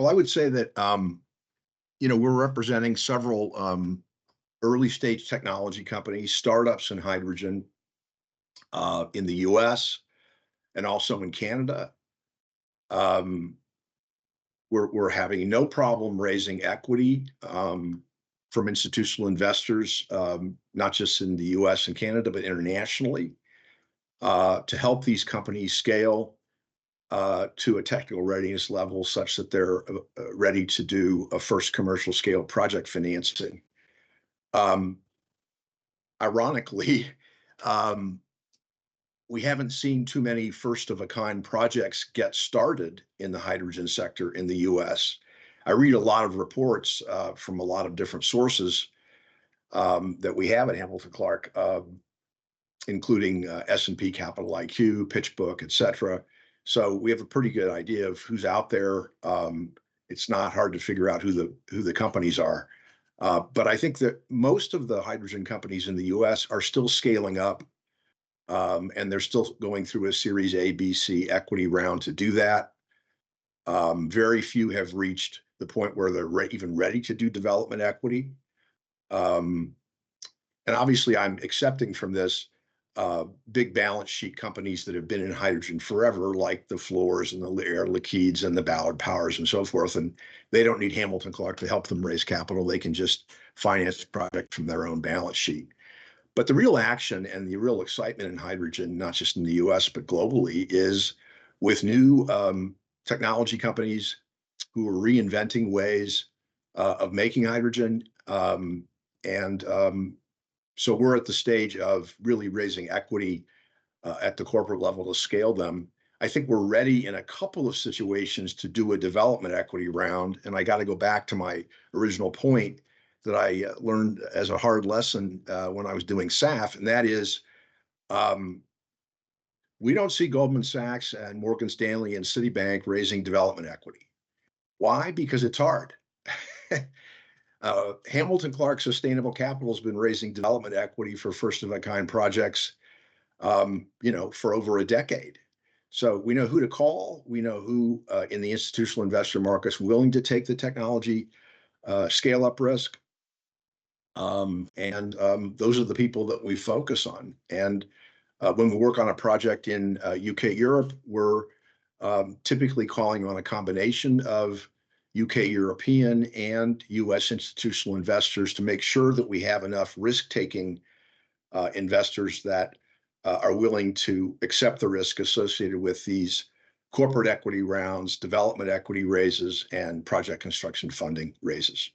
Well, I would say that, we're representing several early stage technology companies, startups in hydrogen in the US and also in Canada. Um, we're having no problem raising equity from institutional investors, not just in the US and Canada, but internationally, to help these companies scale to a technical readiness level such that they're ready to do a first commercial scale project financing. Um, Ironically, um, we haven't seen too many first of a kind projects get started in the hydrogen sector in the US. I read a lot of reports from a lot of different sources that we have at Hamilton Clark, including S&P Capital IQ, PitchBook, et cetera. So we have a pretty good idea of who's out there. It's not hard to figure out who the companies are. But I think that most of the hydrogen companies in the US are still scaling up, and they're still going through a Series A, B, C equity round to do that. Very few have reached the point where they're even ready to do development equity. Um, and obviously, I'm accepting from this big balance sheet companies that have been in hydrogen forever, like the Fluors and the Air Liquides and the Ballard Powers and so forth. And they don't need Hamilton Clark to help them raise capital. They can just finance the project from their own balance sheet. But the real action and the real excitement in hydrogen, not just in the US, but globally, is with new technology companies who are reinventing ways of making hydrogen. And So we're at the stage of really raising equity at the corporate level to scale them. I think we're ready in a couple of situations to do a development equity round. And I got to go back to my original point that I learned as a hard lesson when I was doing SAF, and that is um, we don't see Goldman Sachs and Morgan Stanley and Citibank raising development equity. Why? Because it's hard. Hamilton Clark Sustainable Capital has been raising development equity for first of a kind projects, for over a decade. So we know who to call. We know who in the institutional investor markets willing to take the technology scale up risk. And those are the people that we focus on. And when we work on a project in UK, Europe, we're typically calling on a combination of UK European and US institutional investors to make sure that we have enough risk taking investors that are willing to accept the risk associated with these corporate equity rounds, development equity raises, and project construction funding raises.